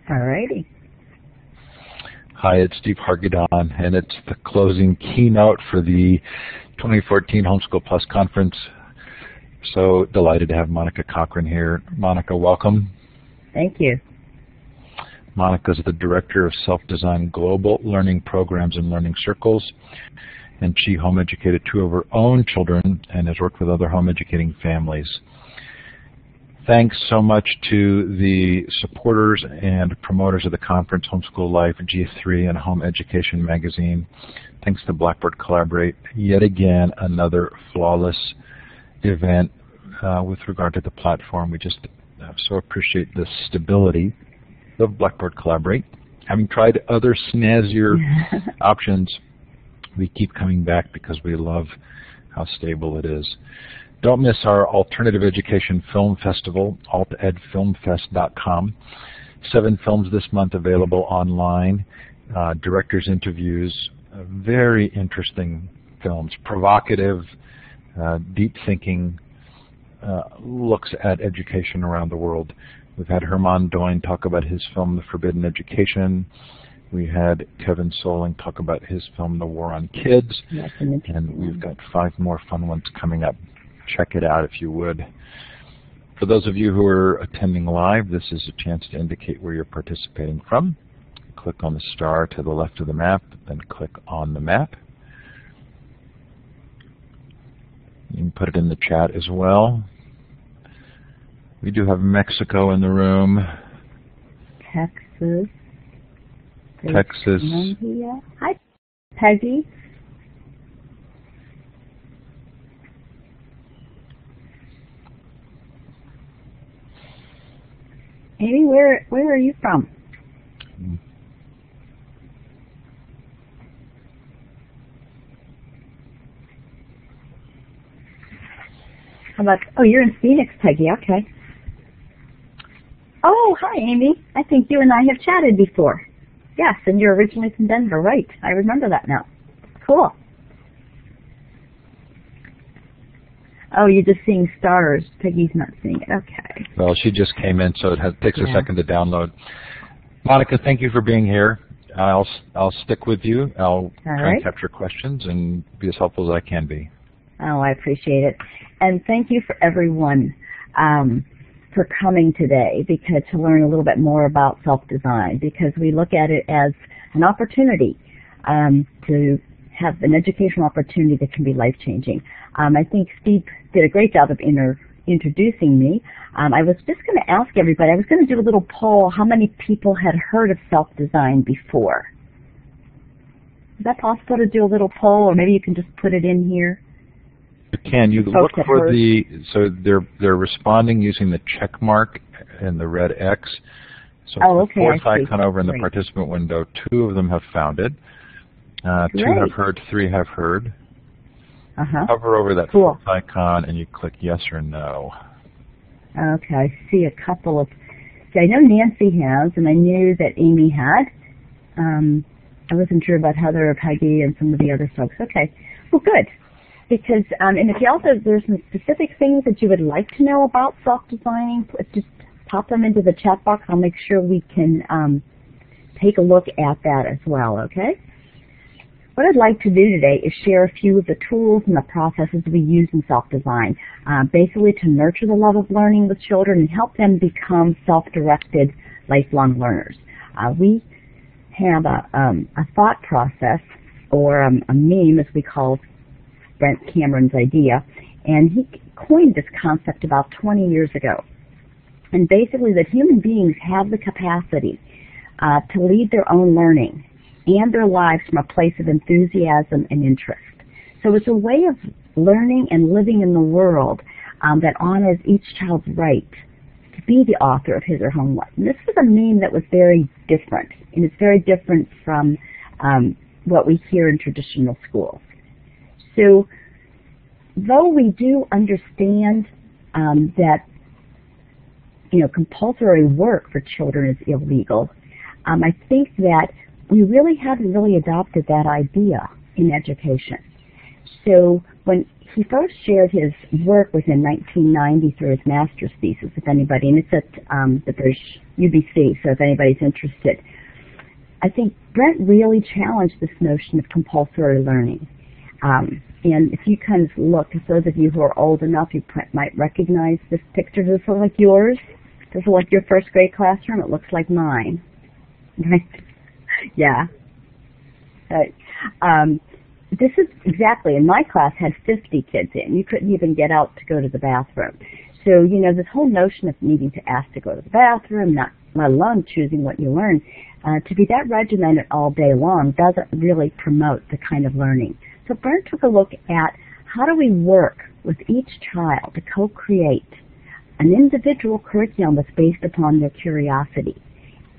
All righty. Hi, it's Steve Hargadon, and it's the closing keynote for the 2014 Homeschool Plus Conference. So delighted to have Monica Cochran here. Monica, welcome. Thank you. Monica is the Director of Self-Design Global Learning Programs and Learning Circles, and she home educated 2 of her own children and has worked with other home educating families. Thanks so much to the supporters and promoters of the conference, Homeschool Life, G3, and Home Education Magazine. Thanks to Blackboard Collaborate. Yet again, another flawless event with regard to the platform. We just so appreciate the stability of Blackboard Collaborate. Having tried other snazzier options, we keep coming back because we love how stable it is. Don't miss our Alternative Education Film Festival, altedfilmfest.com. 7 films this month available online, directors' interviews, very interesting films, provocative, deep thinking looks at education around the world. We've had Herman Doyne talk about his film, The Forbidden Education. We had Kevin Soling talk about his film, The War on Kids. And we've got 5 more fun ones coming up. Check it out if you would. For those of you who are attending live, this is a chance to indicate where you're participating from. Click on the star to the left of the map, then click on the map. You can put it in the chat as well. We do have Mexico in the room. Texas. Texas. Hi, Peggy. Amy, where are you from? How about, oh, you're in Phoenix, Peggy, okay. Oh, hi, Amy. I think you and I have chatted before. Yes, and you're originally from Denver, right. I remember that now. Cool. Oh, you're just seeing stars. Peggy's not seeing it. Okay. Well, she just came in, so it takes a second to download. Monica, thank you for being here. I'll stick with you. I'll try and capture questions and be as helpful as I can be. Oh, I appreciate it. And thank you for everyone for coming today to learn a little bit more about self-design, because we look at it as an opportunity to have an educational opportunity that can be life-changing. I think Steve did a great job of introducing me. I was just going to ask everybody, I was going to do a little poll, how many people had heard of self-design before? Is that possible to do a little poll, or maybe you can just put it in here? You can. You look for so they're responding using the check mark and the red X. So the 4th icon over in the participant window, 2 of them have found it. 2 have heard, 3 have heard. Hover over that 4th icon and you click yes or no. Okay, I see a couple of, I know Nancy has, and I knew that Amy had. I wasn't sure about Heather or Peggy and some of the other folks. Okay, well good. Because, and if you also, there's some specific things that you would like to know about self-designing, just pop them into the chat box. I'll make sure we can take a look at that as well, okay? What I'd like to do today is share a few of the tools and the processes we use in self-design, basically to nurture the love of learning with children and help them become self-directed lifelong learners. We have a thought process, or a meme, as we call Brent Cameron's idea, and he coined this concept about 20 years ago. And basically that human beings have the capacity to lead their own learning and their lives from a place of enthusiasm and interest. So it's a way of learning and living in the world that honors each child's right to be the author of his or her own life. And this was a meme that was very different, and it's very different from what we hear in traditional schools. So though we do understand that compulsory work for children is illegal, I think that we really haven't adopted that idea in education. So when he first shared his work was in 1990 through his master's thesis, if anybody, and it's at the UBC, so if anybody's interested. I think Brent really challenged this notion of compulsory learning. And if you kind of look, for those of you who are old enough, you might recognize this picture. Does this look like yours? Does it look like your first grade classroom? It looks like mine. Right? Yeah. Right. This is exactly, and my class had 50 kids in. You couldn't even get out to go to the bathroom. So, you know, this whole notion of needing to ask to go to the bathroom, not let alone choosing what you learn, to be that regimented all day long doesn't really promote the kind of learning. So Brent took a look at how do we work with each child to co-create an individual curriculum that's based upon their curiosity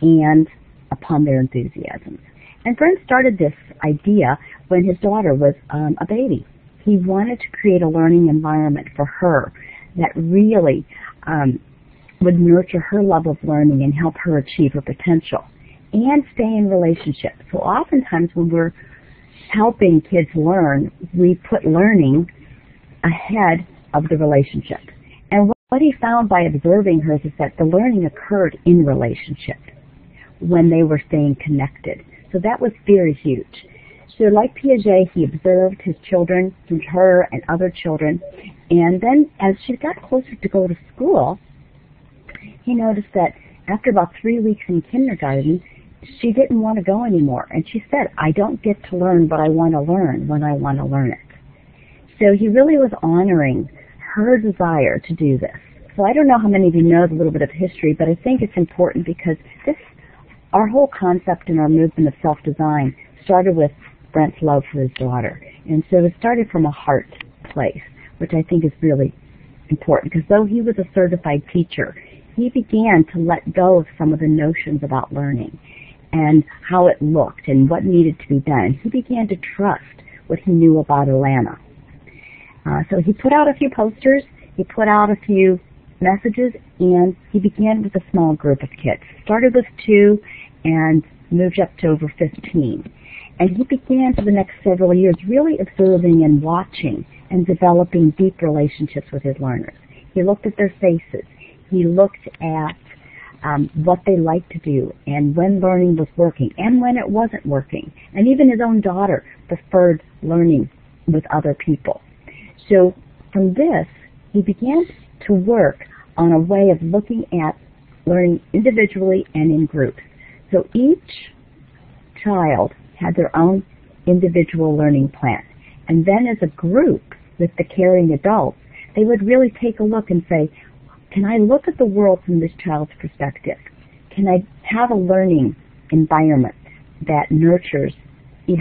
and upon their enthusiasms. And Brent started this idea when his daughter was a baby. He wanted to create a learning environment for her that really would nurture her love of learning and help her achieve her potential and stay in relationships. So oftentimes when we're helping kids learn, we put learning ahead of the relationship. And what he found by observing hers is that the learning occurred in relationship when they were staying connected. So that was very huge. So like Piaget, he observed his children, her and other children, and then as she got closer to go to school, he noticed that after about 3 weeks in kindergarten, she didn't want to go anymore. And she said, I don't get to learn what I want to learn when I want to learn it. So he really was honoring her desire to do this. So I don't know how many of you know a little bit of history, but I think it's important because our whole concept and our movement of self-design started with Brent's love for his daughter. And so it started from a heart place, which I think is really important, because though he was a certified teacher, he began to let go of some of the notions about learning and how it looked and what needed to be done. He began to trust what he knew about Atlanta. So he put out a few posters, he put out a few messages, and he began with a small group of kids. Started with 2 and moved up to over 15. And he began for the next several years really observing and watching and developing deep relationships with his learners. He looked at their faces. He looked at what they liked to do and when learning was working and when it wasn't working. And even his own daughter preferred learning with other people. So from this, he began to work on a way of looking at learning individually and in groups. So each child had their own individual learning plan. And then as a group with the caring adults, they would really take a look and say, can I look at the world from this child's perspective? Can I have a learning environment that nurtures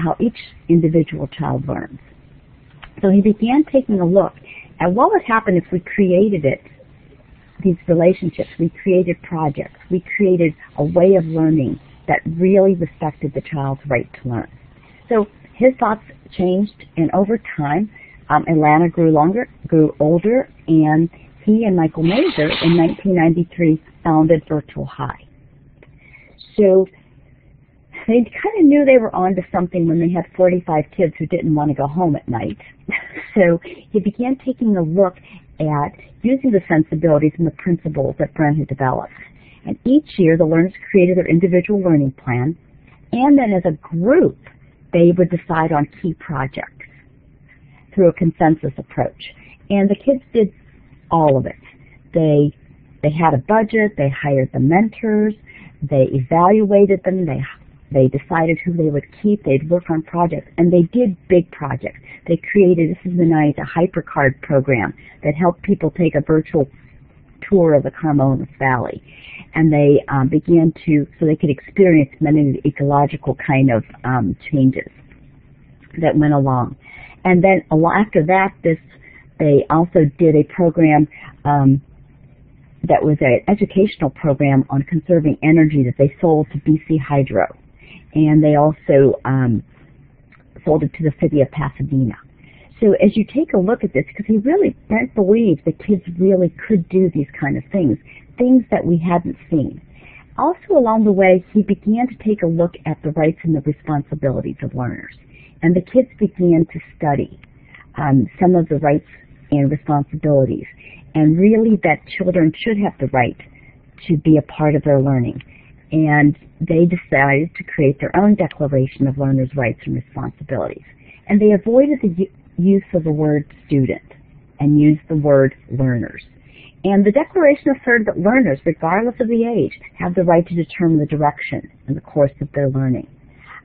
how each individual child learns? So he began taking a look at what would happen if we created these relationships, we created projects, we created a way of learning that really respected the child's right to learn. So his thoughts changed, and over time, Atlanta grew older, and he and Michael Mazur in 1993 founded Virtual High. So they kind of knew they were onto something when they had 45 kids who didn't want to go home at night. So he began taking a look at using the sensibilities and the principles that Brent had developed. And each year, the learners created their individual learning plan, and then as a group, they would decide on key projects through a consensus approach. And the kids did all of it. They had a budget, they hired the mentors, they evaluated them, they decided who they would keep, they'd work on projects, and they did big projects. They created, this is the nice, a HyperCard program that helped people take a virtual tour of the Carmonas Valley. And they began to, so they could experience many of the ecological kind of changes that went along. And then after that, they also did a program that was an educational program on conserving energy that they sold to BC Hydro. And they also sold it to the city of Pasadena. So as you take a look at this, because Brent believed that kids really could do these kind of things that we hadn't seen. Also along the way, he began to take a look at the rights and the responsibilities of learners. And the kids began to study some of the rights and responsibilities, and really that children should have the right to be a part of their learning. And they decided to create their own declaration of learners' rights and responsibilities. And they avoided the use of the word student and used the word learners. And the declaration asserted that learners, regardless of the age, have the right to determine the direction and the course of their learning.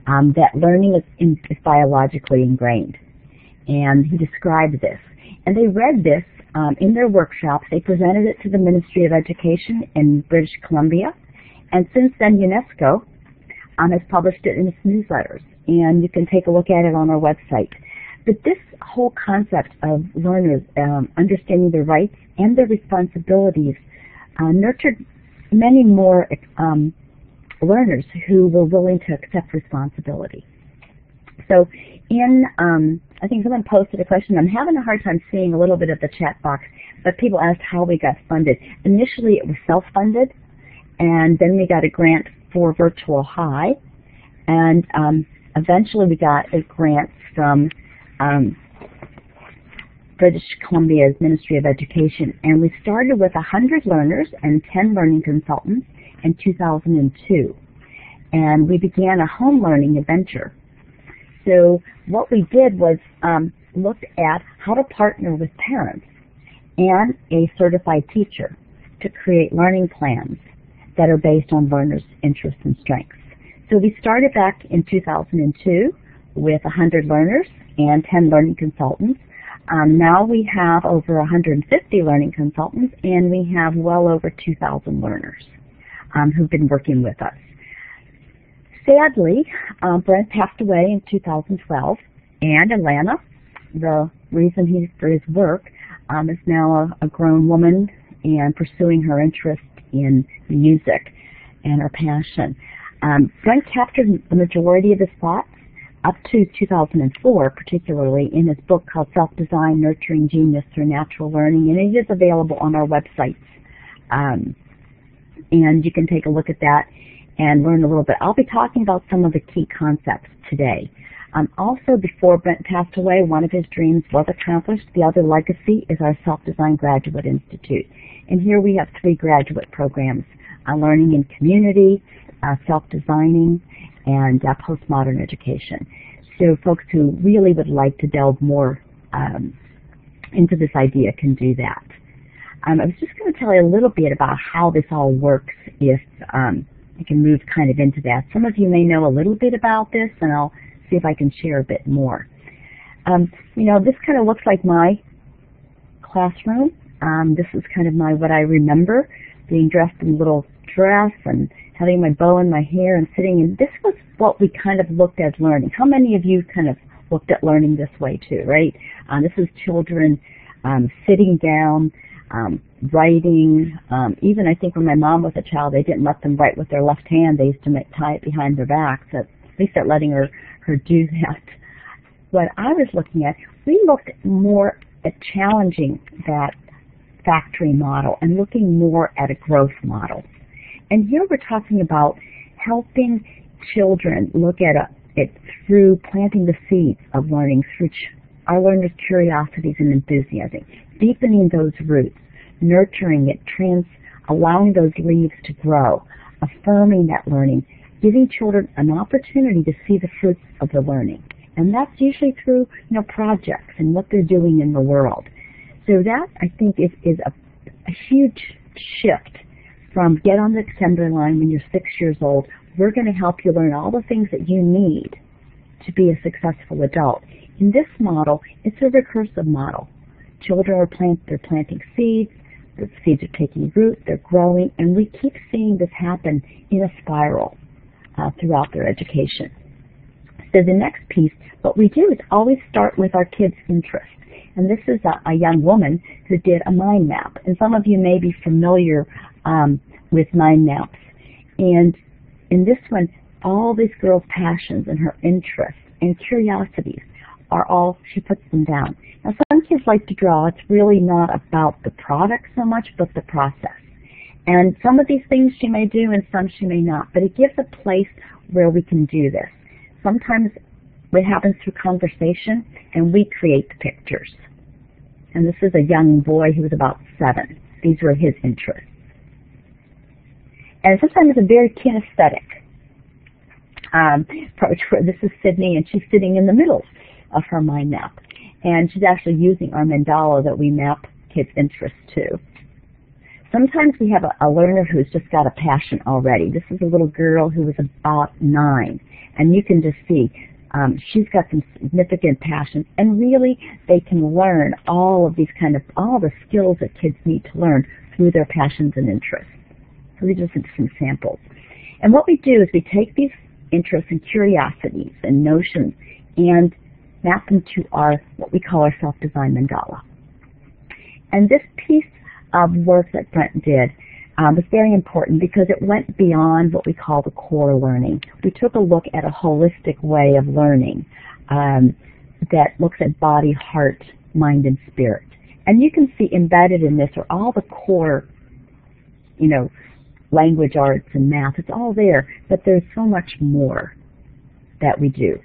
That learning is biologically ingrained. And he described this. And they read this in their workshops. They presented it to the Ministry of Education in British Columbia. And since then, UNESCO has published it in its newsletters. And you can take a look at it on our website. But this whole concept of learners understanding their rights and their responsibilities nurtured many more learners who were willing to accept responsibility. So I think someone posted a question. I'm having a hard time seeing a little bit of the chat box, but people asked how we got funded. Initially, it was self-funded, and then we got a grant for Virtual High, and eventually we got a grant from British Columbia's Ministry of Education, and we started with 100 learners and 10 learning consultants in 2002, and we began a home learning adventure. So what we did was looked at how to partner with parents and a certified teacher to create learning plans that are based on learners' interests and strengths. So we started back in 2002 with 100 learners and 10 learning consultants. Now we have over 150 learning consultants, and we have well over 2,000 learners who've been working with us. Sadly, Brent passed away in 2012, and Alana, the reason for his work, is now a grown woman and pursuing her interest in music and her passion. Brent captured the majority of his thoughts up to 2004, particularly in his book called SelfDesign Nurturing Genius Through Natural Learning, and it is available on our website. And you can take a look at that and learn a little bit. I'll be talking about some of the key concepts today. Also, before Brent passed away, one of his dreams was accomplished. The other legacy is our Self-Design Graduate Institute. And here we have 3 graduate programs, Learning in Community, Self-Designing, and Postmodern Education. So folks who really would like to delve more into this idea can do that. I was just going to tell you a little bit about how this all works if I can move kind of into that. Some of you may know a little bit about this, and I'll see if I can share a bit more. This kind of looks like my classroom. This is kind of what I remember, being dressed in a little dress and having my bow in my hair and sitting, and this was what we kind of looked at learning. How many of you kind of looked at learning this way too, right? This is children sitting down, writing. Even I think when my mom was a child, they didn't let them write with their left hand. They used to tie it behind their back. So at least they're letting her do that. What I was looking at, we looked more at challenging that factory model and looking more at a growth model. And here we're talking about helping children look at it through planting the seeds of learning through our learners' curiosities and enthusiasm, deepening those roots, nurturing it, allowing those leaves to grow, affirming that learning, giving children an opportunity to see the fruits of the learning. And that's usually through projects and what they're doing in the world. So that, I think, is a huge shift from get on the assembly line when you're 6 years old. We're going to help you learn all the things that you need to be a successful adult. In this model, it's a recursive model. Children are planting seeds, the seeds are taking root, they're growing, and we keep seeing this happen in a spiral throughout their education. So the next piece, what we do is always start with our kids' interest. And this is a young woman who did a mind map. And some of you may be familiar with mind maps. And in this one, all these girls' passions and her interests and curiosities are all, she puts them down. Now, some kids like to draw. It's really not about the product so much, but the process. And some of these things she may do and some she may not. But it gives a place where we can do this. Sometimes It happens through conversation, and we create the pictures. And this is a young boy who was about 7. These were his interests. And sometimes it's a very kinesthetic approach. This is Sydney, and she's sitting in the middle of her mind map. And she's actually using our mandala that we map kids' interests to. Sometimes we have a learner who's just got a passion already. This is a little girl who was about 9, and you can just see she's got some significant passion, and really they can learn all of these all the skills that kids need to learn through their passions and interests. So these are some samples. And what we do is we take these interests and curiosities and notions and map them to what we call our self-design mandala. And this piece of work that Brent did was very important because it went beyond what we call the core learning. We took a look at a holistic way of learning that looks at body, heart, mind, and spirit. And you can see embedded in this are all the core, language arts and math. It's all there, but there's so much more that we do.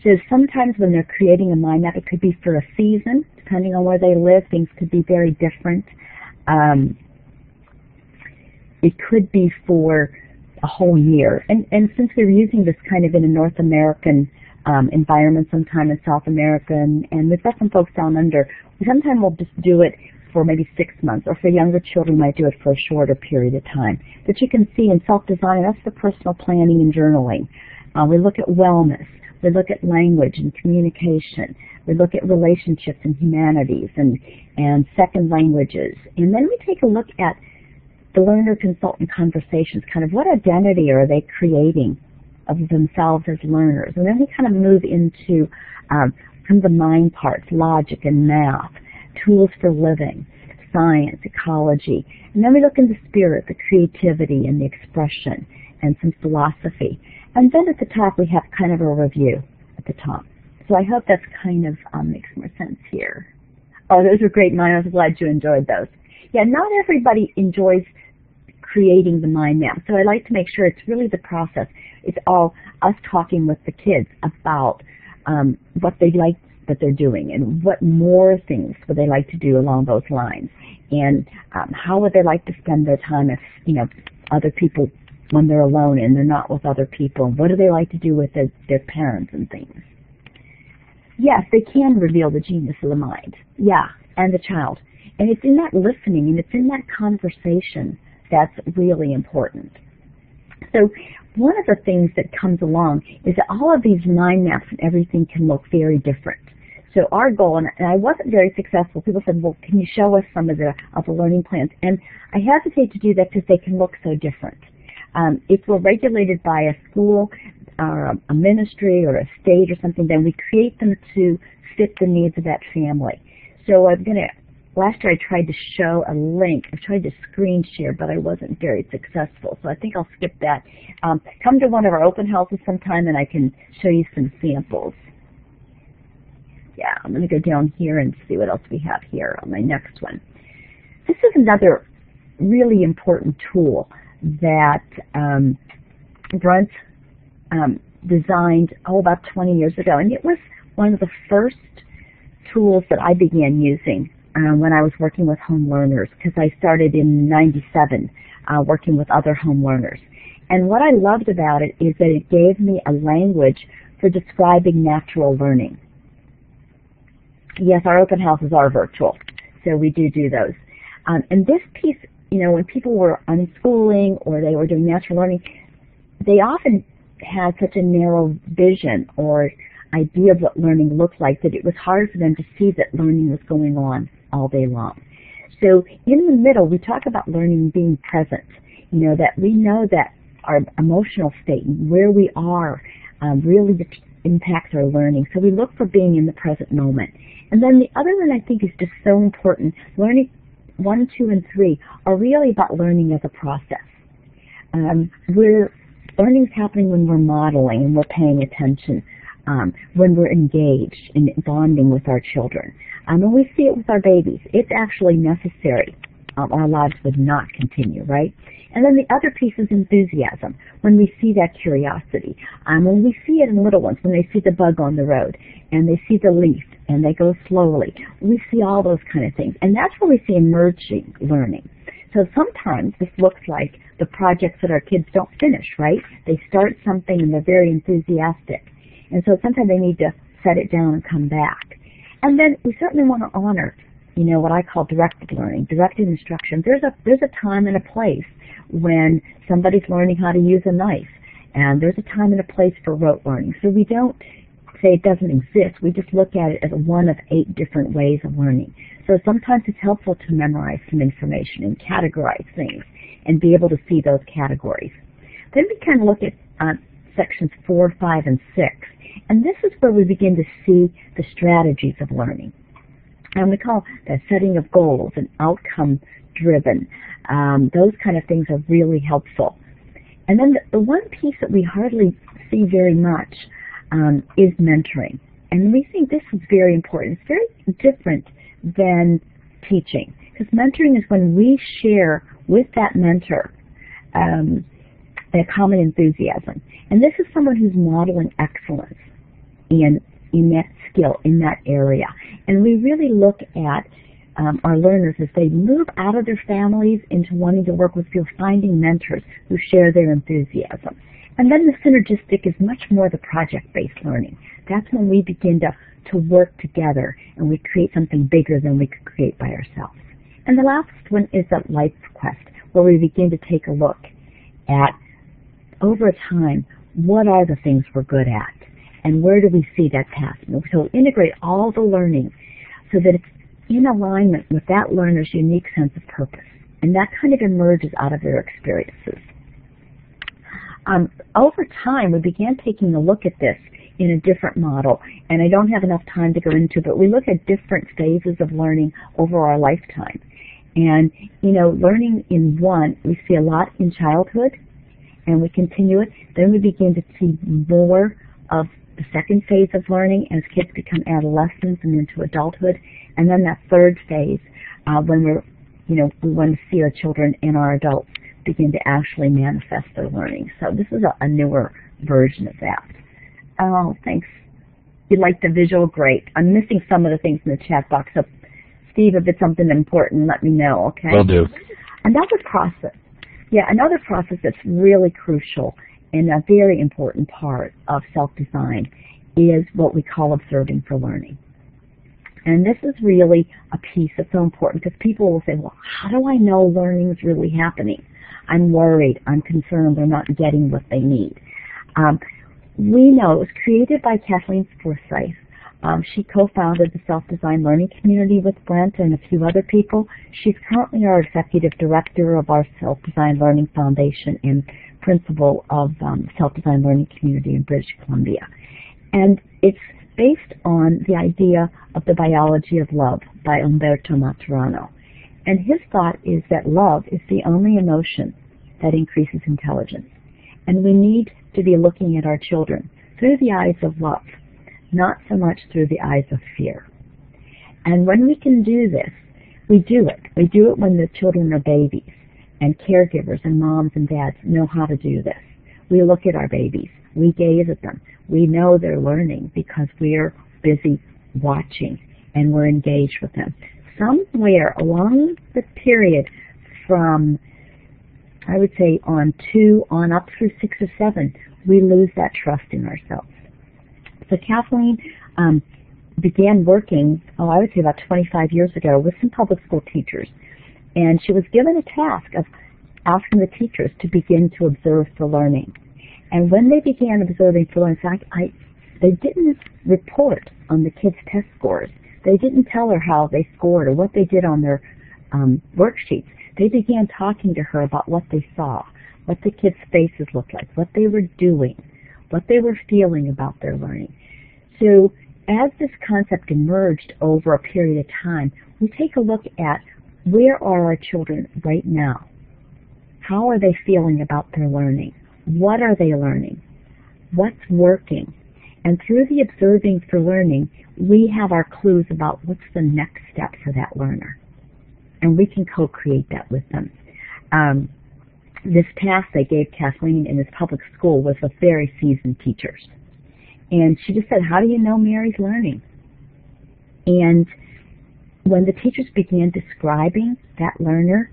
So sometimes when they're creating a mind map, it could be for a season. Depending on where they live, things could be very different. It could be for a whole year. And since we're using this in a North American environment, sometime in South America, and we've got some folks down under, sometimes we'll just do it for maybe 6 months, or for younger children, we might do it for a shorter period of time. But you can see in self-design, that's the personal planning and journaling. We look at wellness. We look at language and communication. We look at relationships and humanities and second languages. And then we take a look at the learner-consultant conversations, what identity are they creating of themselves as learners. And then we move into some of the mind parts, logic and math, tools for living, science, ecology. And then we look into spirit, the creativity and the expression, and some philosophy. And then at the top we have a review at the top. So I hope that's makes more sense here. Oh, those were great. I was glad you enjoyed those. Yeah, not everybody enjoys creating the mind map. So I like to make sure it's really the process. It's all us talking with the kids about what they like that they're doing and what more things would they like to do along those lines. And how would they like to spend their time if, other people, when they're alone and they're not with other people. What do they like to do with their parents and things? Yes, they can reveal the genius of the mind. Yeah, and the child. And it's in that listening and it's in that conversation that's really important. So one of the things that comes along is that all of these mind maps and everything can look very different. So our goal, and I wasn't very successful, people said, well, can you show us some of the learning plans? And I hesitate to do that because they can look so different. If we're regulated by a school or a ministry or a state or something, then we create them to fit the needs of that family. So last year I tried to show a link. I tried to screen share, but I wasn't very successful. So I think I'll skip that. Come to one of our open houses sometime and I can show you some samples. Yeah, I'm going to go down here and see what else we have here on my next one. This is another really important tool that Brent designed about 20 years ago. And it was one of the first tools that I began using when I was working with home learners, because I started in '97 working with other home learners. And what I loved about it is that it gave me a language for describing natural learning. Yes, our open houses are virtual, so we do those. And this piece, when people were unschooling or they were doing natural learning, they often had such a narrow vision or idea of what learning looked like that it was hard for them to see that learning was going on all day long. So in the middle, we talk about learning being present, that we know that our emotional state and where we are really impacts our learning. So we look for being in the present moment. And then the other one I think is just so important. Learning 1, 2, and 3 are really about learning as a process. Learning's happening when we're modeling and we're paying attention, when we're engaged in bonding with our children. And we see it with our babies. It's actually necessary our lives would not continue, right? And then the other piece is enthusiasm, when we see that curiosity. When we see it in little ones, when they see the bug on the road, and they see the leaf, and they go slowly, we see all those kind of things. And that's where we see emerging learning. So sometimes this looks like the projects that our kids don't finish, right? They start something and they're very enthusiastic. And so sometimes they need to set it down and come back. And then we certainly want to honor, what I call directed learning, directed instruction. There's a time and a place when somebody's learning how to use a knife, and there's a time and a place for rote learning. So we don't say it doesn't exist. We just look at it as one of 8 different ways of learning. So sometimes it's helpful to memorize some information and categorize things and be able to see those categories. Then we kind of look at sections 4, 5, and 6. And this is where we begin to see the strategies of learning. And we call that setting of goals and outcome-driven. Those kind of things are really helpful. And then the one piece that we hardly see very much is mentoring. And we think this is very important. It's very different than teaching. Because mentoring is when we share with that mentor a common enthusiasm. And this is someone who's modeling excellence in that skill, in that area. And we really look at our learners as they move out of their families into wanting to work with field, finding mentors who share their enthusiasm. And then the synergistic is much more the project-based learning. That's when we begin to work together and we create something bigger than we could create by ourselves. And the last one is the life quest, where we begin to take a look at, over time, what are the things we're good at? And where do we see that path? So integrate all the learning so that it's in alignment with that learner's unique sense of purpose. And that kind of emerges out of their experiences. Over time, we began taking a look at this in a different model. And I don't have enough time to go into it, but we look at different phases of learning over our lifetime. And, learning in one, we see a lot in childhood, and we continue it. Then we begin to see more of the second phase of learning as kids become adolescents and into adulthood, and then that third phase when we want to see our children and our adults begin to actually manifest their learning. So this is a newer version of that. Oh, thanks. You like the visual? Great. I'm missing some of the things in the chat box, so Steve, if it's something important, let me know, okay? Will do. Another process that's really crucial and a very important part of self-design is what we call observing for learning. And this is really a piece that's so important because people will say, well, how do I know learning is really happening? I'm worried, I'm concerned they're not getting what they need. We know it was created by Kathleen Forsyth. She co-founded the SelfDesign Learning Community with Brent and a few other people. She's currently our executive director of our SelfDesign Learning Foundation and principal of SelfDesign Learning Community in British Columbia. And it's based on the idea of the biology of love by Umberto Maturana. And his thought is that love is the only emotion that increases intelligence. And we need to be looking at our children through the eyes of love, not so much through the eyes of fear. And when we can do this, we do it. We do it when the children are babies, and caregivers and moms and dads know how to do this. We look at our babies. We gaze at them. We know they're learning because we're busy watching and we're engaged with them. Somewhere along the period from, I would say, on 2 on up through 6 or 7, we lose that trust in ourselves. So Kathleen began working, I would say about 25 years ago, with some public school teachers. And she was given a task of asking the teachers to begin to observe for learning. And when they began observing for learning, in fact, they didn't report on the kids' test scores. They didn't tell her how they scored or what they did on their worksheets. They began talking to her about what they saw, what the kids' faces looked like, what they were doing, what they were feeling about their learning. So as this concept emerged over a period of time, we take a look at where are our children right now? How are they feeling about their learning? What are they learning? What's working? And through the observing for learning, we have our clues about what's the next step for that learner. and we can co-create that with them. This task they gave Kathleen in this public school was with very seasoned teachers. And she just said, how do you know Mary's learning? And when the teachers began describing that learner,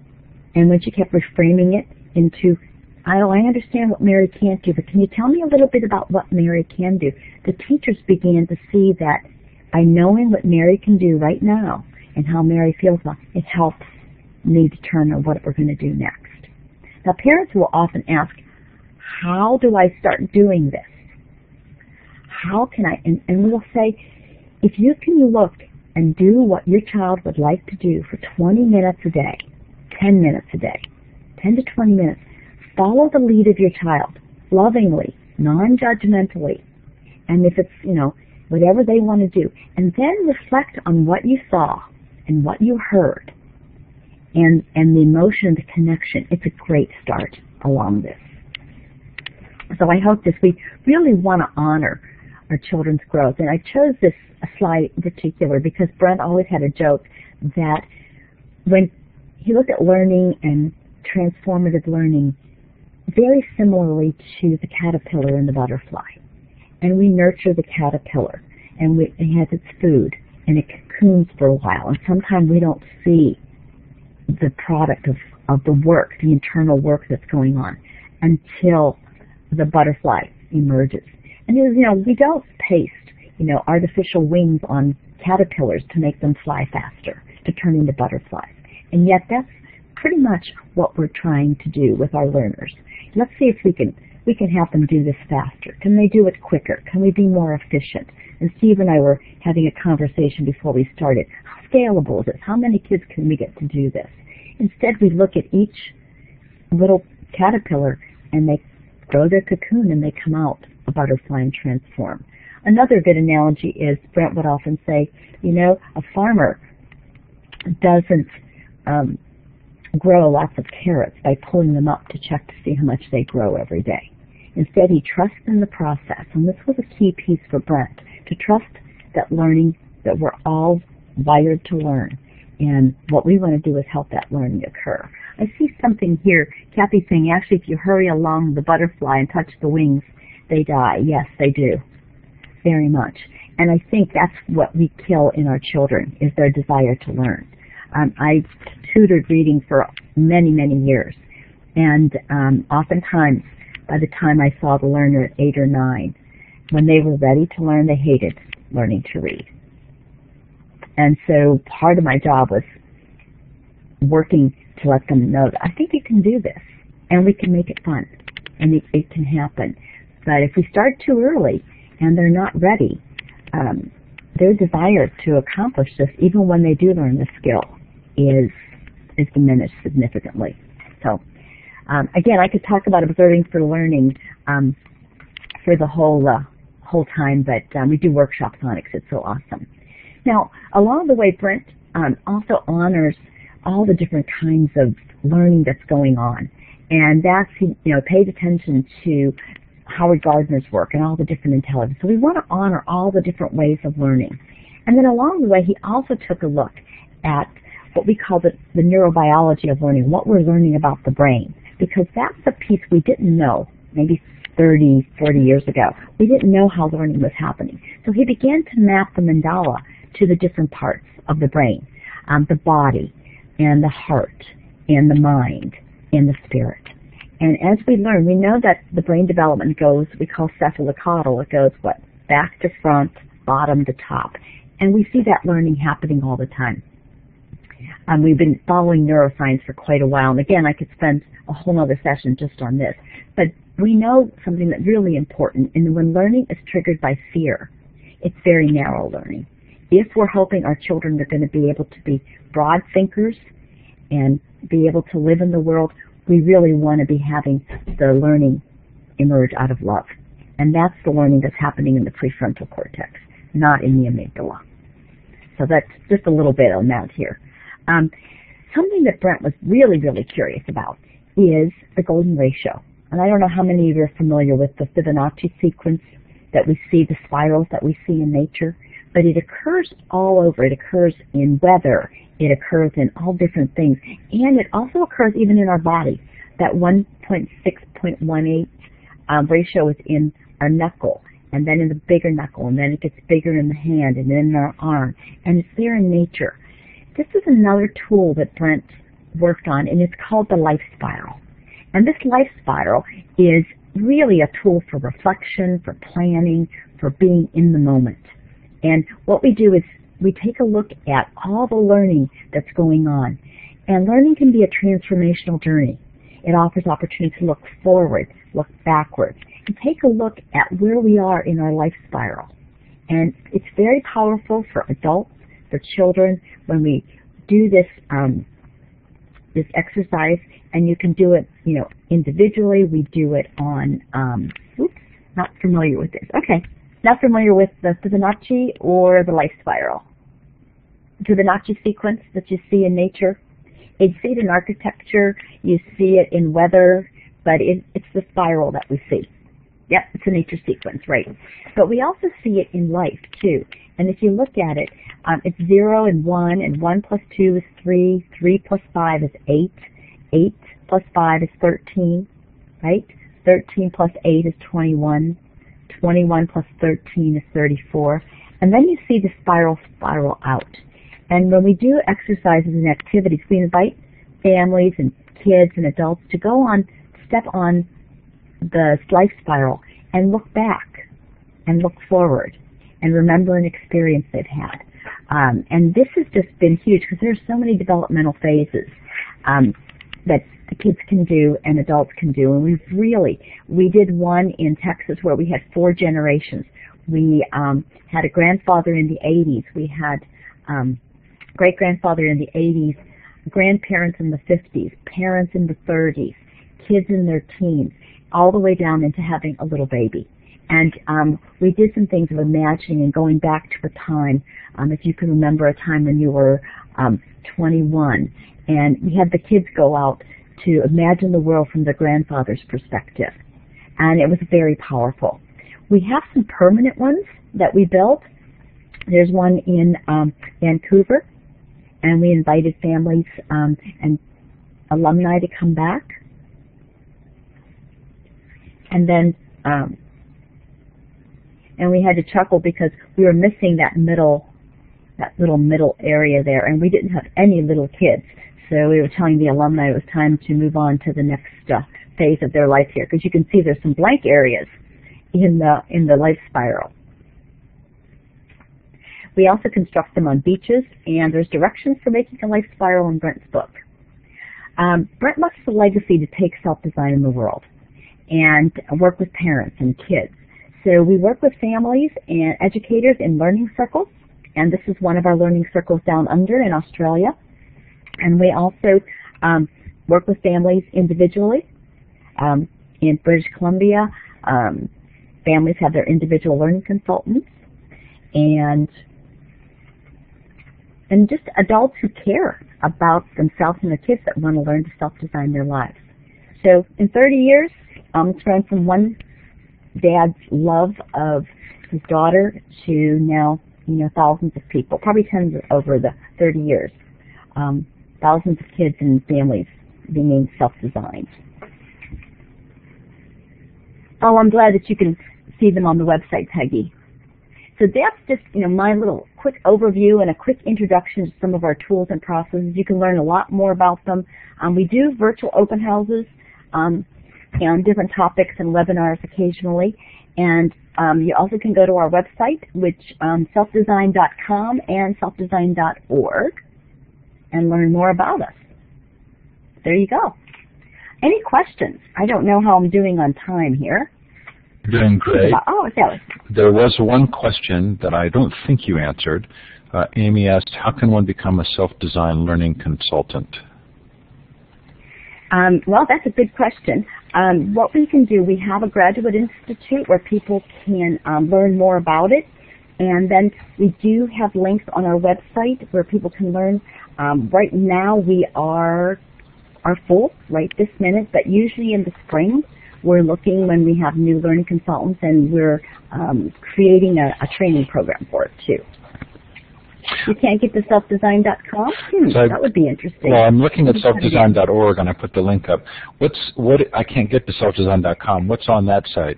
and when she kept reframing it into, I understand what Mary can't do, but can you tell me a little bit about what Mary can do? The teachers began to see that by knowing what Mary can do right now and how Mary feels about it, it helps me determine what we're going to do next. Now, parents will often ask, how do I start doing this? How can I? And we'll say, if you can look and do what your child would like to do for 20 minutes a day, 10 minutes a day, 10 to 20 minutes, follow the lead of your child lovingly, non-judgmentally, and if it's, whatever they want to do, and then reflect on what you saw and what you heard and the emotion and the connection. It's a great start along this. So I hope we really want to honor our children's growth. And I chose this slide in particular because Brent always had a joke that when he looked at learning and transformative learning very similarly to the caterpillar and the butterfly. And we nurture the caterpillar, and it has its food, and it cocoons for a while. And sometimes we don't see the product of the work, the internal work that's going on, until the butterfly emerges. And we don't paste, artificial wings on caterpillars to make them fly faster, to turn into butterflies. And yet that's pretty much what we're trying to do with our learners. Let's see if we can have them do this faster. Can they do it quicker? Can we be more efficient? And Steve and I were having a conversation before we started. How scalable is this? How many kids can we get to do this? Instead, we look at each little caterpillar, and they grow their cocoon, and they come out a butterfly and transform. Another good analogy is, Brent would often say, a farmer doesn't grow lots of carrots by pulling them up to check to see how much they grow every day. Instead, he trusts in the process, and this was a key piece for Brent, to trust that learning, that we're all wired to learn, and what we want to do is help that learning occur. I see something here, Kathy saying, actually, if you hurry along the butterfly and touch the wings, they die. Yes, they do, very much. And I think that's what we kill in our children, is their desire to learn. I tutored reading for many, many years, and oftentimes, by the time I saw the learner at 8 or 9, when they were ready to learn, they hated learning to read. And so part of my job was working to let them know that I think you can do this, and we can make it fun, and it can happen. But if we start too early and they're not ready, their desire to accomplish this, even when they do learn the skill, is diminished significantly. So, again, I could talk about observing for learning for the whole time, but we do workshops on it because it's so awesome. Now, along the way, Brent also honors all the different kinds of learning that's going on, and that's, pays attention to Howard Gardner's work and all the different intelligence. So we want to honor all the different ways of learning. And then along the way, he also took a look at what we call the neurobiology of learning, what we're learning about the brain, because that's a piece we didn't know maybe 30, 40 years ago. We didn't know how learning was happening. So he began to map the mandala to the different parts of the brain, the body and the heart and the mind and the spirit. And as we learn, we know that the brain development goes, we call cephalocaudal, it goes back to front, bottom to top. And we see that learning happening all the time. We've been following neuroscience for quite a while, and again, I could spend a whole other session just on this. But we know something that's really important, and when learning is triggered by fear, it's very narrow learning. If we're hoping our children are going to be able to be broad thinkers and be able to live in the world, we really want to be having the learning emerge out of love. And that's the learning that's happening in the prefrontal cortex, not in the amygdala. So that's just a little bit on that here. Something that Brent was really, really curious about is the golden ratio. And I don't know how many of you are familiar with the Fibonacci sequence that we see, the spirals that we see in nature. but it occurs all over. It occurs in weather. It occurs in all different things. And it also occurs even in our body. That 1.6.18 ratio is in our knuckle, and then in the bigger knuckle, and then it gets bigger in the hand, and then in our arm. And it's there in nature. This is another tool that Brent worked on, and it's called the life spiral. And this life spiral is really a tool for reflection, for planning, for being in the moment. And what we do is we take a look at all the learning that's going on. And learning can be a transformational journey. It offers opportunity to look forward, look backwards, and take a look at where we are in our life spiral. And it's very powerful for adults, for children, when we do this this exercise, and you can do it, individually. We do it on, not familiar with this. Okay, not familiar with the Fibonacci or the life spiral. Fibonacci sequence that you see in nature. You see it in architecture, you see it in weather, but it's the spiral that we see. Yep, it's a nature sequence, right. But we also see it in life, too. And if you look at it, it's 0 and 1, and 1 plus 2 is 3, 3 plus 5 is 8, 8 plus 5 is 13, right? 13 plus 8 is 21, 21 plus 13 is 34. And then you see the spiral out. And when we do exercises and activities, we invite families and kids and adults to go on, step on the life spiral and look back and look forward and remember an experience they've had. And this has just been huge because there's so many developmental phases that the kids can do and adults can do. And we did one in Texas where we had 4 generations. We had a grandfather in the 80s. We had great-grandfather in the 80s, grandparents in the 50s, parents in the 30s, kids in their teens, all the way down into having a little baby. And we did some things of imagining and going back to a time, if you can remember a time when you were 21, and we had the kids go out to imagine the world from their grandfather's perspective. And it was very powerful. We have some permanent ones that we built. There's one in Vancouver, and we invited families and alumni to come back. And then, and we had to chuckle because we were missing that little middle area there, and we didn't have any little kids. So we were telling the alumni it was time to move on to the next phase of their life here, because you can see there's some blank areas in the life spiral. We also construct them on beaches, and there's directions for making a life spiral in Brent's book. Brent left a legacy to take self-design in the world and work with parents and kids. So we work with families and educators in learning circles, and this is one of our learning circles down under in Australia. And we also work with families individually. In British Columbia, families have their individual learning consultants, and just adults who care about themselves and their kids that want to learn to self-design their lives. So in 30 years, it's grown from one dad's love of his daughter to now, thousands of people, probably tens over the 30 years. Thousands of kids and families being self-designed. Oh, I'm glad that you can see them on the website, Peggy. So that's just, my little quick overview and a quick introduction to some of our tools and processes. You can learn a lot more about them. We do virtual open houses on different topics and webinars occasionally. And you also can go to our website, which selfdesign.com and selfdesign.org, and learn more about us. There you go. Any questions? I don't know how I'm doing on time here. Doing great. Yeah. There was one question that I don't think you answered. Amy asked, how can one become a self-design learning consultant? Well, that's a good question. What we can do, we have a graduate institute where people can learn more about it. And then we do have links on our website where people can learn. Right now we are full right this minute, but usually in the spring we're looking when we have new learning consultants, and we're creating a training program for it too. You can't get to selfdesign.com? So that would be interesting. Well, I'm looking at selfdesign.org, and I put the link up. I can't get to selfdesign.com. What's on that site?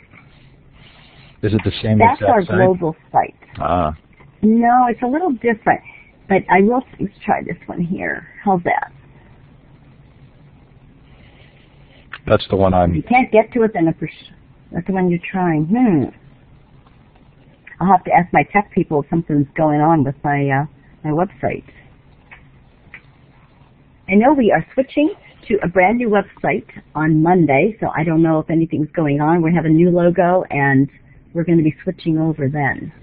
Is it the same That's exact our site? global site. Ah. No, it's a little different. But let's try this one here. How's that? That's the one If you can't get to it, then that's the one you're trying. I'll have to ask my tech people if something's going on with my website. I know we are switching to a brand new website on Monday, so I don't know if anything's going on. We have a new logo, and we're going to be switching over then.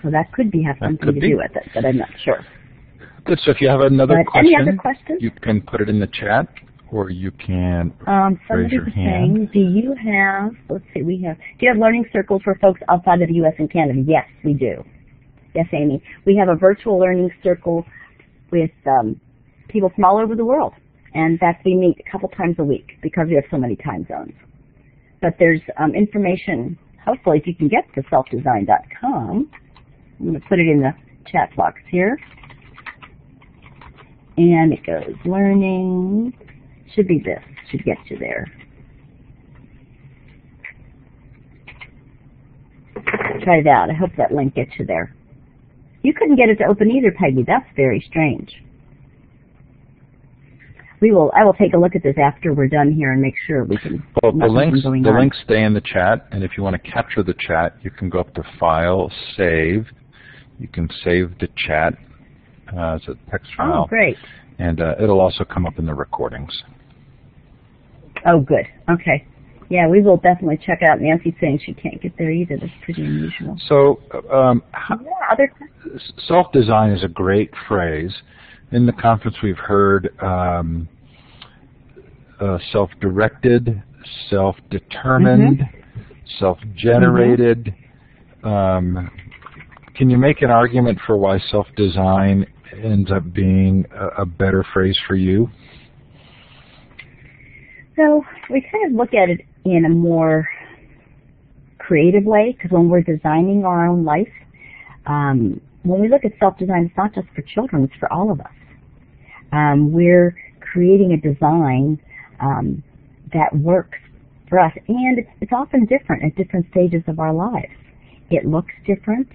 So that could have something to do with it, but I'm not sure. Good. So if you have another question, any other questions? You can put it in the chat, or you can raise your hand. Saying, do you have learning circles for folks outside of the U.S. and Canada? Yes, we do. Yes, Amy. We have a virtual learning circle with people from all over the world. And we meet a couple times a week because we have so many time zones. But there's information, hopefully, if you can get to selfdesign.com. I'm going to put it in the chat box here. And it goes learning. Should be this. Should get you there. Try it out. I hope that link gets you there. You couldn't get it to open either, Peggy. That's very strange. I will take a look at this after we're done here and make sure we can. Well, the links stay in the chat, and if you want to capture the chat, you can go up to File, Save. You can save the chat as a text file. Oh, great. And it'll also come up in the recordings. Oh, good. Okay. Yeah, we will definitely check out. Nancy's saying she can't get there either. That's pretty unusual. So, other self-design is a great phrase. In the conference, we've heard self-directed, self-determined, self-generated. Can you make an argument for why self-design ends up being a better phrase for you? So we kind of look at it in a more creative way, because when we're designing our own life, when we look at self-design, it's not just for children, it's for all of us. We're creating a design that works for us, and it's often different at different stages of our lives. It looks different.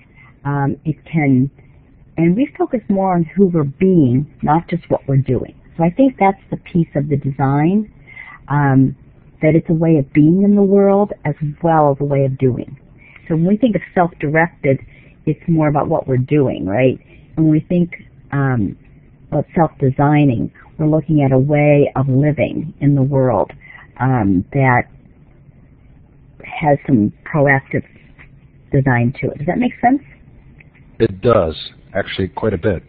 And we focus more on who we're being, not just what we're doing. So I think that's the piece of the design, that it's a way of being in the world as well as a way of doing. So when we think of self-directed, it's more about what we're doing, right? And when we think about self-designing, we're looking at a way of living in the world that has some proactive design to it. Does that make sense? It does, actually, quite a bit.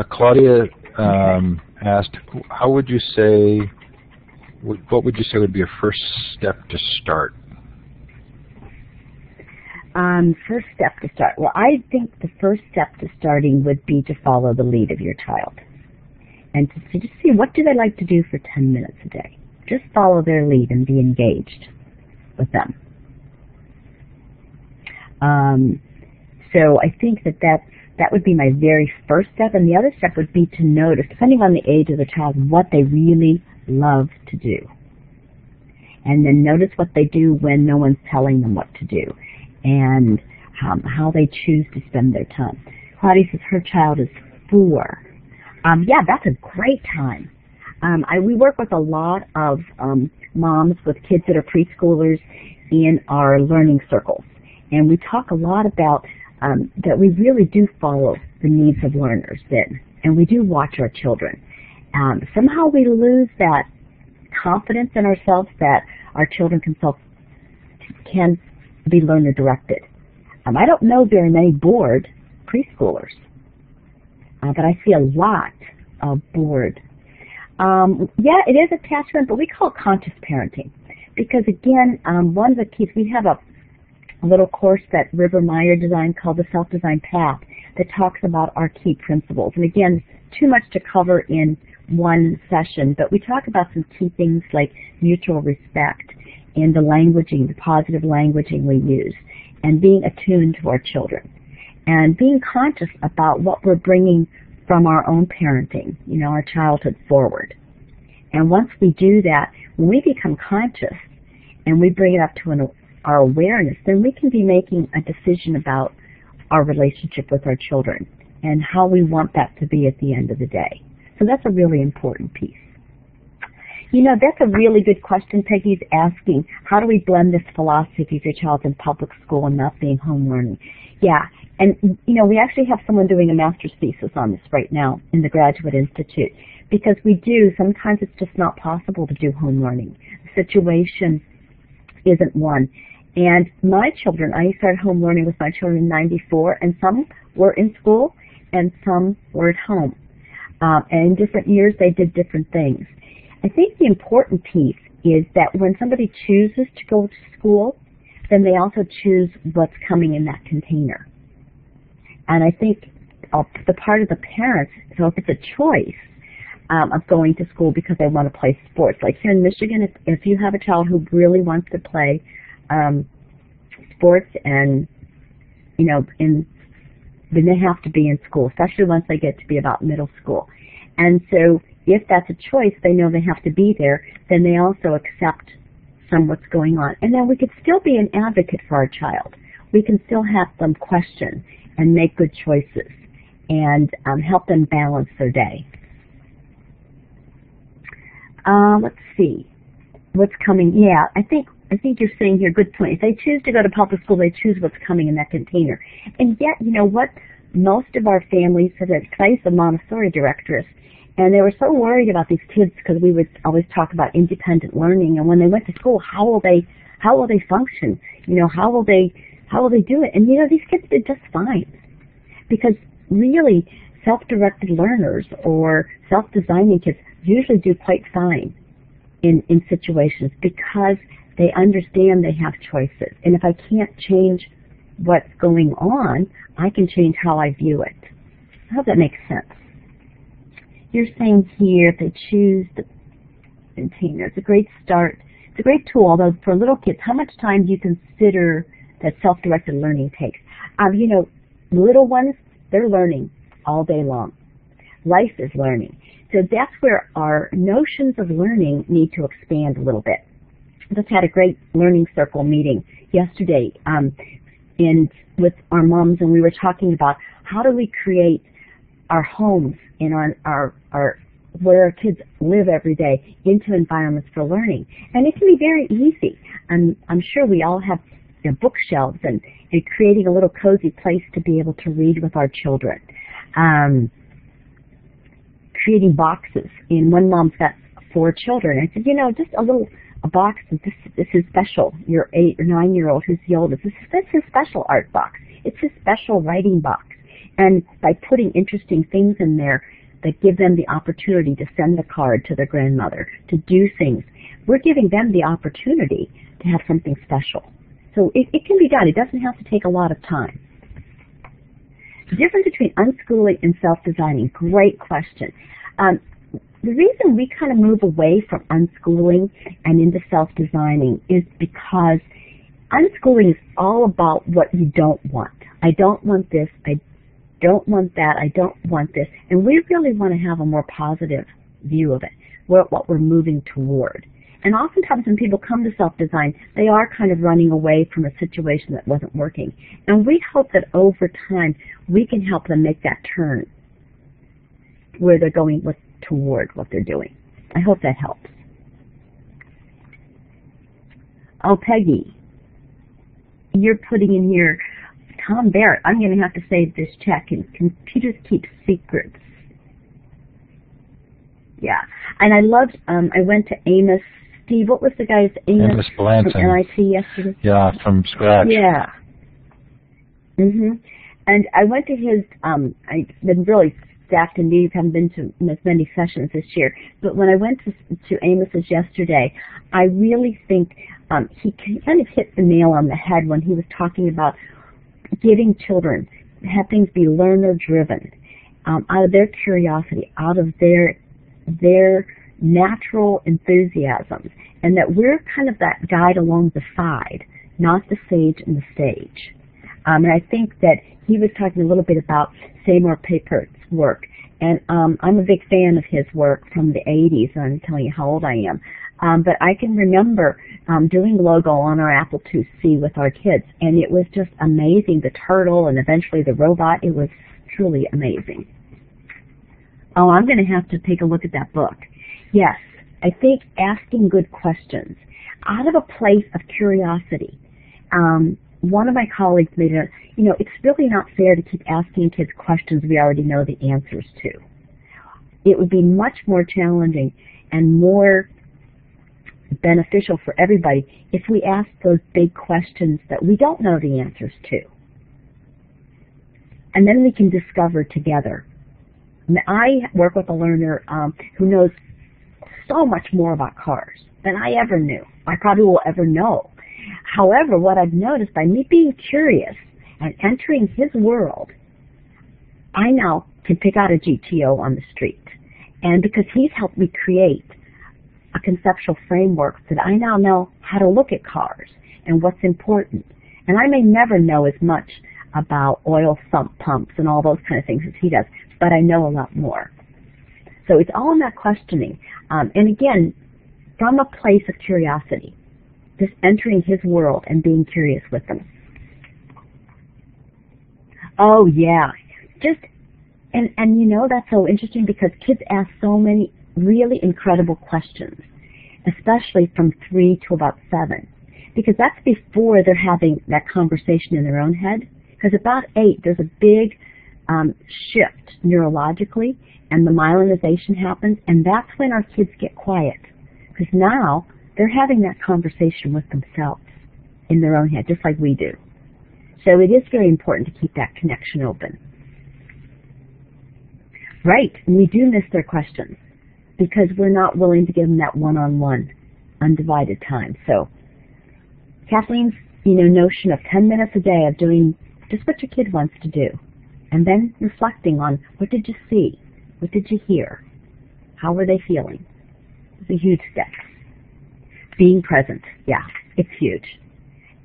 Claudia asked, what would you say would be a first step to start? First step to start. Well, I think the first step to starting would be to follow the lead of your child. And to just see, what do they like to do for 10 minutes a day? Just follow their lead and be engaged with them. So I think that would be my very first step. And the other step would be to notice, depending on the age of the child, what they really love to do. And then notice what they do when no one's telling them what to do, and how they choose to spend their time. Claudia says her child is 4. Yeah, that's a great time. We work with a lot of moms with kids that are preschoolers in our learning circles. And we talk a lot about that we really do follow the needs of learners then, and we do watch our children. Somehow we lose that confidence in ourselves that our children can be learner directed. I don't know very many bored preschoolers, but I see a lot of bored. Yeah, it is attachment, but we call it conscious parenting, because again, one of the keys, we have a little course that River Meyer designed called the Self-Design Path that talks about our key principles. And again, too much to cover in one session, but we talk about some key things like mutual respect and the languaging, the positive languaging we use, and being attuned to our children. and being conscious about what we're bringing from our own parenting, our childhood forward. And once we do that, when we become conscious and we bring it up to our awareness, then we can be making a decision about our relationship with our children and how we want that to be at the end of the day. So that's a really important piece. That's a really good question. Peggy's asking, how do we blend this philosophy if your child's in public school and not being home learning? Yeah, and we actually have someone doing a master's thesis on this right now in the Graduate Institute, because sometimes it's just not possible to do home learning. The situation isn't one. And my children, I started home learning with my children in '94, and some were in school and some were at home. And in different years they did different things. I think the important piece is that when somebody chooses to go to school, then they also choose what's coming in that container. And I think the part of the parents, so if it's a choice of going to school because they want to play sports, like here in Michigan, if you have a child who really wants to play sports and, then they have to be in school, especially once they get to be about middle school. And so if that's a choice, they know they have to be there, then they also accept what's going on. And then we could still be an advocate for our child. We can still have them question and make good choices and help them balance their day. Let's see. What's coming? Yeah, I think you're saying here, good point. If they choose to go to public school, they choose what's coming in that container. And yet, what? Most of our families, because I used to be a Montessori directress, and they were so worried about these kids because we would always talk about independent learning. And when they went to school, how will they function? How will they do it? And these kids did just fine, because really self-directed learners or self-designing kids usually do quite fine in situations, because they understand they have choices. And if I can't change what's going on, I can change how I view it. I hope that makes sense. You're saying here, if they choose the container, it's a great start. It's a great tool, although for little kids, how much time do you consider that self-directed learning takes? Little ones, they're learning all day long. Life is learning. So that's where our notions of learning need to expand a little bit. I just had a great learning circle meeting yesterday with our moms, and we were talking about how do we create our homes and our where our kids live every day into environments for learning. And it can be very easy. I'm sure we all have bookshelves and creating a little cozy place to be able to read with our children. Creating boxes. And one mom's got 4 children. I said, just a box. This is special. Your 8 or 9-year-old who's the oldest. This is his special art box. It's his special writing box. And by putting interesting things in there that give them the opportunity to send a card to their grandmother, to do things, we're giving them the opportunity to have something special. So it can be done. It doesn't have to take a lot of time. The difference between unschooling and self-designing, great question. The reason we kind of move away from unschooling and into self-designing is because unschooling is all about what you don't want. I don't want this. I don't want that. I don't want this. And we really want to have a more positive view of it, what we're moving toward. And oftentimes when people come to self-design, they are kind of running away from a situation that wasn't working. And we hope that over time we can help them make that turn where they're going toward what they're doing. I hope that helps. Oh, Peggy, you're putting in here, Tom Barrett, I'm going to have to save this check, and computers keep secrets. Yeah, and I loved, I went to Amos, Steve, what was the guy's, Amos Blanton. From MIT yesterday? Yeah, from scratch. Yeah. And I went to his, I've been really stacked and needs, haven't been to as many sessions this year, but when I went to Amos's yesterday, I really think he kind of hit the nail on the head when he was talking about giving children, have things be learner-driven, out of their curiosity, out of their natural enthusiasms, and that we're kind of that guide along the side, not the sage and the stage. And I think that he was talking a little bit about Seymour Papert's work. And I'm a big fan of his work from the 80s, and I'm telling you how old I am. But I can remember doing logo on our Apple IIc with our kids, and it was just amazing. The turtle and eventually the robot, it was truly amazing. Oh, I'm going to have to take a look at that book. Yes, I think asking good questions out of a place of curiosity. One of my colleagues made it, it's really not fair to keep asking kids questions we already know the answers to. It would be much more challenging and more beneficial for everybody if we ask those big questions that we don't know the answers to. And then we can discover together. I work with a learner who knows so much more about cars than I ever knew. I probably will ever know. However, what I've noticed by me being curious and entering his world, I now can pick out a GTO on the street. And because he's helped me create a conceptual framework that I now know how to look at cars and what's important. And I may never know as much about oil sump pumps and all those kind of things as he does, but I know a lot more. So it's all in that questioning. And again, from a place of curiosity, just entering his world and being curious with them. Oh, yeah. And that's so interesting because kids ask so many really incredible questions, especially from 3 to about 7, because that's before they're having that conversation in their own head. Because about 8, there's a big shift neurologically, and the myelinization happens, and that's when our kids get quiet, because now they're having that conversation with themselves in their own head, just like we do. So it is very important to keep that connection open. Right, and we do miss their questions because we're not willing to give them that one-on-one, undivided time. So Kathleen's, notion of 10 minutes a day of doing just what your kid wants to do, and then reflecting on what did you see, what did you hear, how were they feeling. It's a huge step. Being present, yeah, it's huge.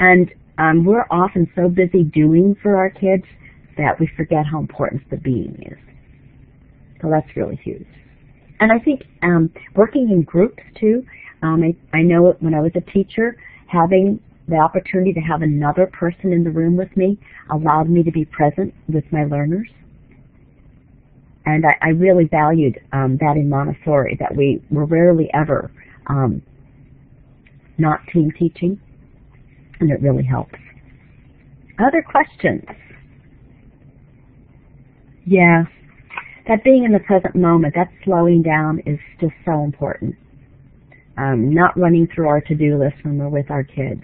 And we're often so busy doing for our kids that we forget how important the being is. So that's really huge. And I think working in groups too, I know when I was a teacher, having the opportunity to have another person in the room with me allowed me to be present with my learners. And I really valued that in Montessori, that we were rarely ever not team teaching, and it really helps. Other questions? Yeah, that being in the present moment, that slowing down is just so important. Not running through our to-do list when we're with our kids.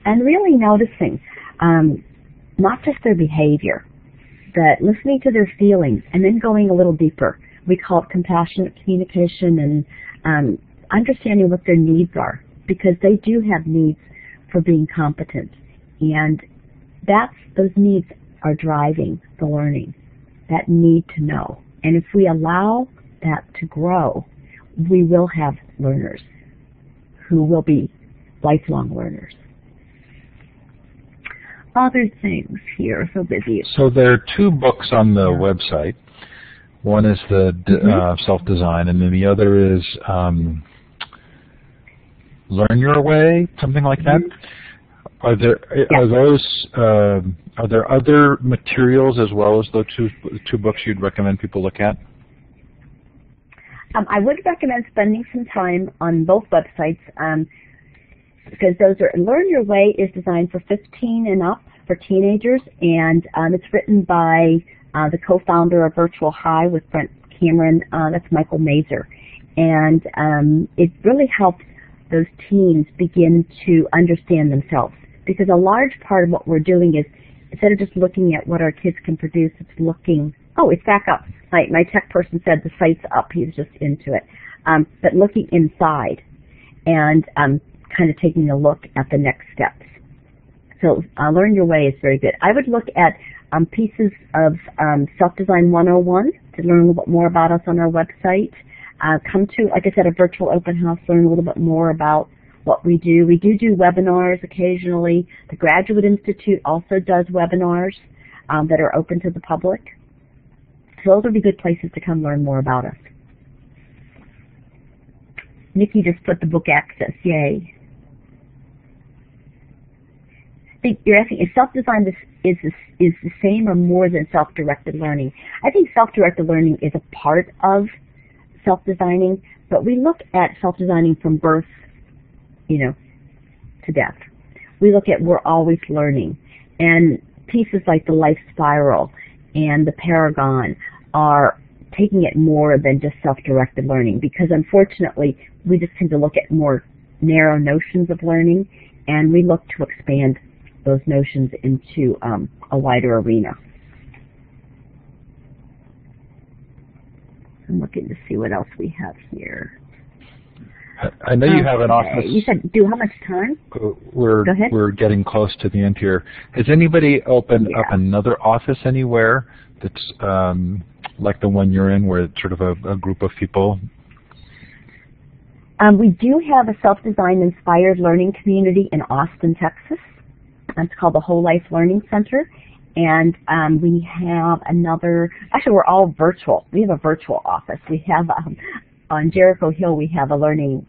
And really noticing not just their behavior, but listening to their feelings and then going a little deeper. We call it compassionate communication and understanding what their needs are, because they do have needs for being competent. And those needs are driving the learning, that need to know. And if we allow that to grow, we will have learners who will be lifelong learners. Other things here, so busy. So there are 2 books on the website. One is the Self-Design, and then the other is Learn Your Way, something like that. Are there other materials as well as the two books you'd recommend people look at? I would recommend spending some time on both websites because those are Learn Your Way is designed for 15 and up for teenagers, and it's written by the co-founder of Virtual High with Brent Cameron. That's Michael Mazur, and it really helps those teens begin to understand themselves, because a large part of what we're doing is, instead of just looking at what our kids can produce, it's looking, oh, it's back up. My tech person said the site's up. He was just into it. But looking inside and kind of taking a look at the next steps. So Learn Your Way is very good. I would look at pieces of Self-Design 101 to learn a little bit more about us on our website. Come to, like I said, a virtual open house, learn a little bit more about what we do. We do webinars occasionally. The Graduate Institute also does webinars that are open to the public. So those would be good places to come learn more about us. Nikki just put the book access. Yay. I think you're asking, is self-design is the same or more than self-directed learning? I think self-directed learning is a part of self-designing, but we look at self-designing from birth, to death. We look at we're always learning. And pieces like the life spiral and the paragon are taking it more than just self-directed learning, because unfortunately we just tend to look at more narrow notions of learning, and we look to expand those notions into a wider arena. I'm looking to see what else we have here. I know you have an office. You said, how much time? Go ahead. We're getting close to the end here. Has anybody opened up another office anywhere that's like the one you're in, where it's sort of a group of people? We do have a self-design inspired learning community in Austin, Texas. It's called the Whole Life Learning Center. And we have another, actually we're all virtual. We have a virtual office. We have, on Jericho Hill, we have a learning,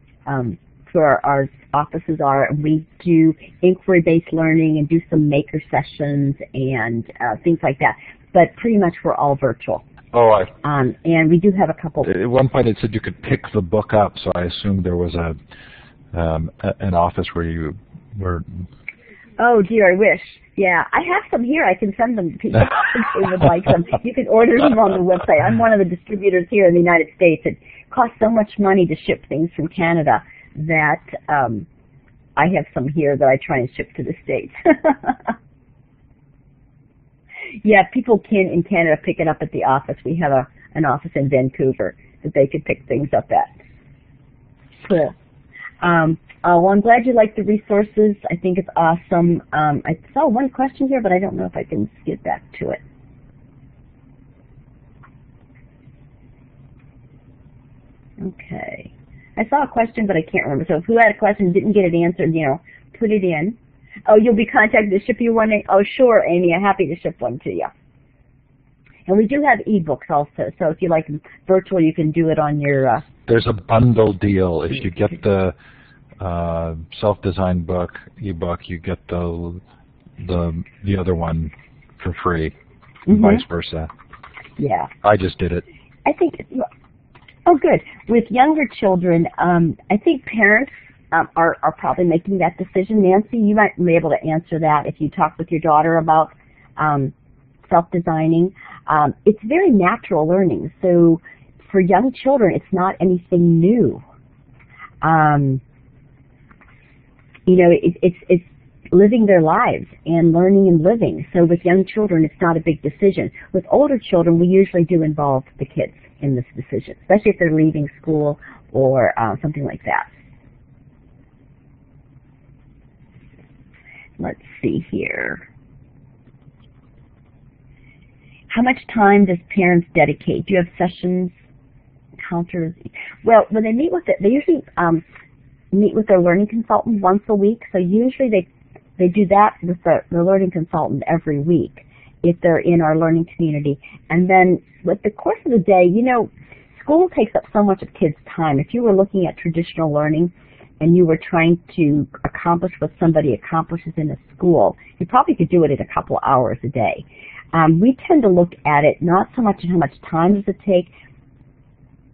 where our offices are, and we do inquiry-based learning and do some maker sessions and things like that. But pretty much we're all virtual. Oh, and we do have a couple. At one point it said you could pick the book up, so I assumed there was an office where you were. Oh dear, I wish. Yeah, I have some here. I can send them to people if they would like them. You can order them on the website. I'm one of the distributors here in the United States. It costs so much money to ship things from Canada that I have some here that I try and ship to the States. Yeah, people can in Canada pick it up at the office. We have an office in Vancouver that they could pick things up at. Cool. Well, I'm glad you like the resources. I think it's awesome. I saw one question here, but I don't know if I can get back to it. Okay. I saw a question, but I can't remember. So if who had a question didn't get it answered, put it in. Oh, you'll be contacted to ship you one. Oh, sure, Amy. I'm happy to ship one to you. And we do have ebooks also. So if you like virtual, you can do it on your. There's a bundle deal. If you get the self-design ebook, you get the other one for free, and vice versa. Yeah. I just did it. I think. Oh, good. With younger children, I think parents are probably making that decision. Nancy, you might be able to answer that if you talk with your daughter about self-designing. It's very natural learning. So for young children, it's not anything new. It's living their lives and learning and living. So with young children, it's not a big decision. With older children, we usually do involve the kids in this decision, especially if they're leaving school or something like that. Let's see here. How much time does parents dedicate? Do you have sessions, encounters? Well, when they meet with it, they usually meet with their learning consultant once a week. So usually they do that with the learning consultant every week if they're in our learning community. And then with the course of the day, school takes up so much of kids' time. If you were looking at traditional learning and you were trying to accomplish what somebody accomplishes in a school, you probably could do it in a couple hours a day. We tend to look at it not so much as how much time does it take.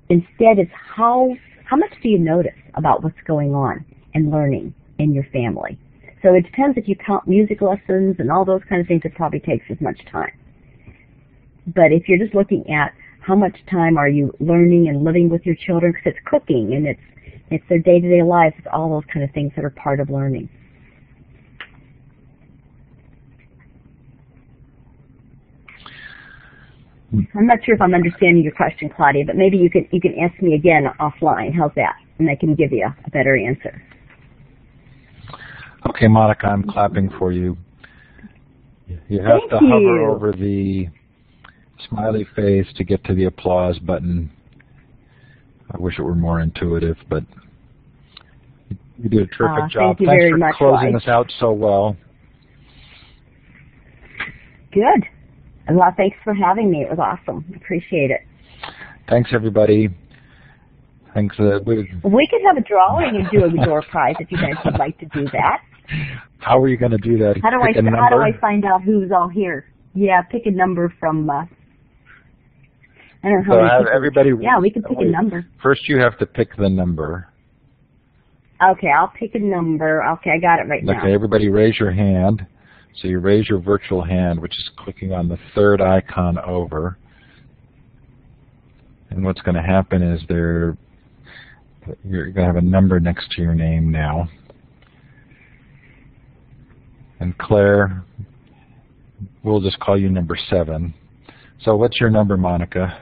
Instead, it's how much do you notice about what's going on and learning in your family. So it depends. If you count music lessons and all those kind of things, it probably takes as much time. But if you're just looking at how much time are you learning and living with your children, because it's cooking and it's their day-to-day lives, it's all those kind of things that are part of learning. I'm not sure if I'm understanding your question, Claudia, but maybe you can ask me again offline. How's that? And I can give you a better answer. Okay, Monica, I'm clapping for you. You have to hover over the smiley face to get to the applause button. I wish it were more intuitive, but You did a terrific job. Thank you very much, Thanks for closing us out so well. Good. Well, thanks for having me. It was awesome. Appreciate it. Thanks, everybody. Thanks. We could have a drawing and do a door prize if you guys would like to do that. How are you going to do that? How do I find out who's all here? Yeah, pick a number from. I don't know how. So everybody. Yeah, we can pick a number. First, you have to pick the number. Okay, I'll pick a number. Okay, I got it right now. Okay, everybody, raise your hand. So you raise your virtual hand, which is clicking on the third icon over. And what's going to happen is you're going to have a number next to your name now. And Claire, we'll just call you number 7. So what's your number, Monica?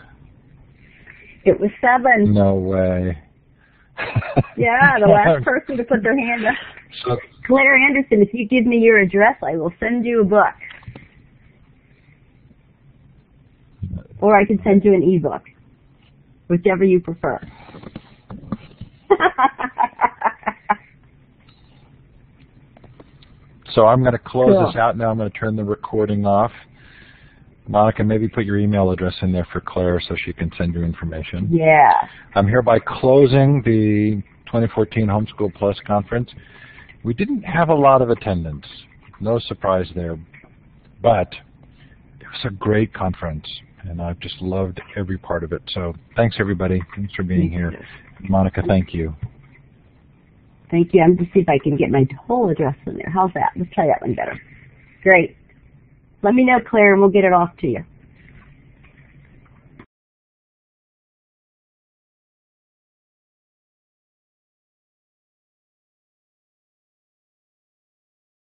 It was 7. No way. Yeah, the last person to put their hand up. So, Claire Anderson, if you give me your address, I will send you a book. Or I can send you an e-book, whichever you prefer. So I'm going to close this out now. I'm going to turn the recording off. Monica, maybe put your email address in there for Claire so she can send you information. Yeah. I'm hereby closing the 2014 Homeschool Plus Conference. We didn't have a lot of attendance. No surprise there. But it was a great conference, and I've just loved every part of it. So thanks, everybody. Thanks for being here. Monica, thank you. Thank you. I'm going to see if I can get my whole address in there. How's that? Let's try that one better. Great. Let me know, Claire, and we'll get it off to you.